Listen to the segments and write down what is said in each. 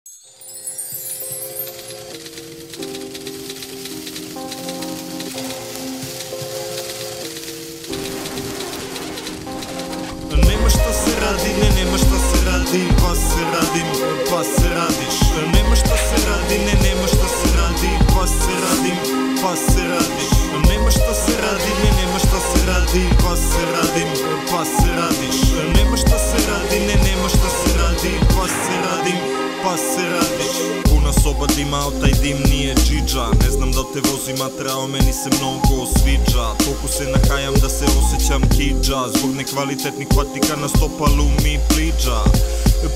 Nema šta se radi, ne, nema šta se radi, pa se radim, pa se radiš. Nema šta se radi, ne, nema šta se radi, pa se radim, pa se radiš. Nema šta se radi, ne, nema šta se radi, pa se radim, pa se radiš. Nema šta se radi, ne, nema šta se radi, pa se radim, pa se radiš. Puna soba dima, al taj dim nije džidža. Ne znam da te vozi matrao, meni se mnogo sviđa. Toliko se nahajam da se osjećam kidža. Zbog nekvalitetnih patika na stopalu mi pliđa.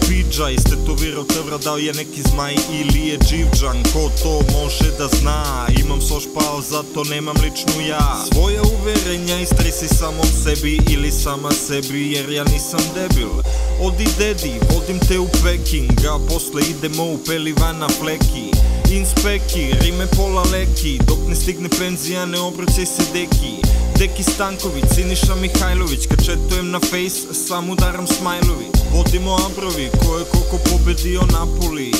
Pidža, istetovirao tevra, dao je neki zmaj ili je dživđan. Ko to može da zna? Imam sošpao, zato nemam ličnu ja. Svoja uverenja istresi samom sebi ili sama sebi, jer ja nisam debil. Odi dedi, vodim te u Peking, a posle idemo u Pelivana Fleki. Inspeki, rime pola leki, dok ne stigne penzija ne obraćaj se deki. Deki Stanković, Siniša Mihajlović, kad četujem na face, sam udaram smajlovi. Vodimo abrovi, ko je koliko pobedio Napoli.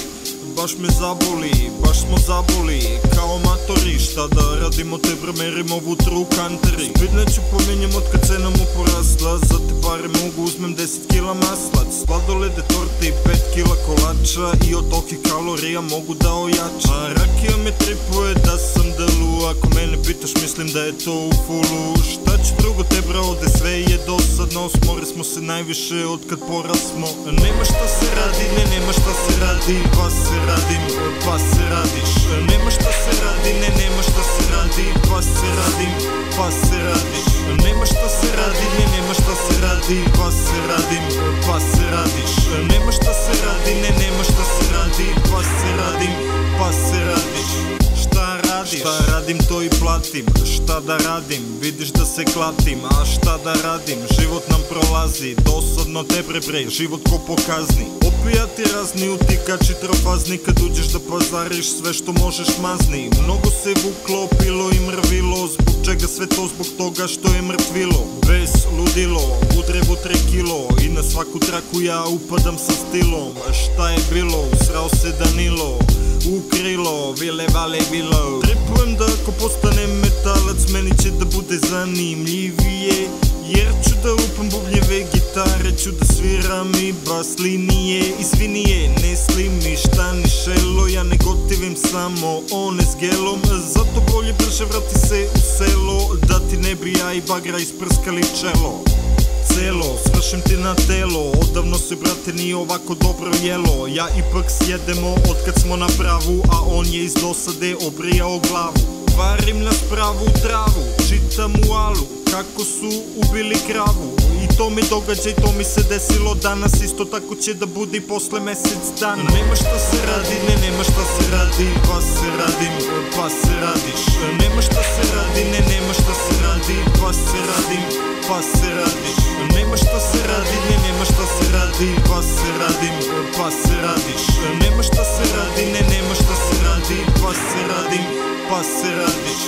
Baš me zaboli, baš smo zaboli, kao matori. Šta da radimo, te merimo v true country. Spidneću pominjem od kad cena mu porasla. Za te pare mogu uzmem 10 kila maslac, sladolede, torte i 5 kila kolača. I od tokih kalorija mogu da ojača. A rakija me tripuje da sam delu. Ako mene pitaš mislim da je to u fullu. Šta ću drugo te bra, ode sve je dosadno. Smore smo se najviše od kad porasmo. Nema šta se radi, ne, nema šta se radi, pa se radim, pa se radiš. Nema šta se radi, ne, nema šta se radi, pa se radim, pa se radiš. Nema šta se radi, ne, nema šta se radi, pa se radim, pa se radiš. Nema šta se radi, ne, nema šta se radi, pa se radim, pa se radiš. Šta radiš? Šta radim to i platim. Šta da radim? Vidiš da se klatim. A šta da radim? Život nam prolazi. Dosadno te prebre, život ko po kazni. Opijati razni, utikači trofazni. Kad uđeš da pazariš sve što možeš mazni. Mnogo se vuklo, pilo i mrvilo. Zbog čega sve to? Zbog toga što je mrtvilo. Bez ludilo, udrevu 3 kilo. I na svaku traku ja upadam sa stilom. Šta je bilo? Usrao se Danilo u krilo, vile vale bilo. Tripujem da ako postanem metalac meni će da bude zanimljivije, jer ću da lupam bubnjeve gitare, ću da sviram i bas linije i svinije. Ne slim ništa ni šelo, ja ne gotivim samo one s gelom. Zato bolje brže vrati se u selo, da ti ne bi ja i bagra isprskali čelo. Celo, svršim ti na telo, odavno se brate nije ovako dobro jelo. Ja ipak sjedemo od kad smo na pravu, a on je iz dosade obrijao glavu. Varim na spravu travu, čitam u alu, kako su ubili kravu. I to mi događa i to mi se desilo danas, isto tako će da bude i posle mesec dana. Nema šta se radi, ne, nema šta se radi, pa se radim, pa se radiš. Nema šta se radi, ne, nema šta se radi, pa se radim, pa se radiš. Nema šta se radi, ne, nema šta se radi, pa se radim, pa se radiš. Nema šta se radi, ne, nema šta se radi, pa se radim, pa se radiš.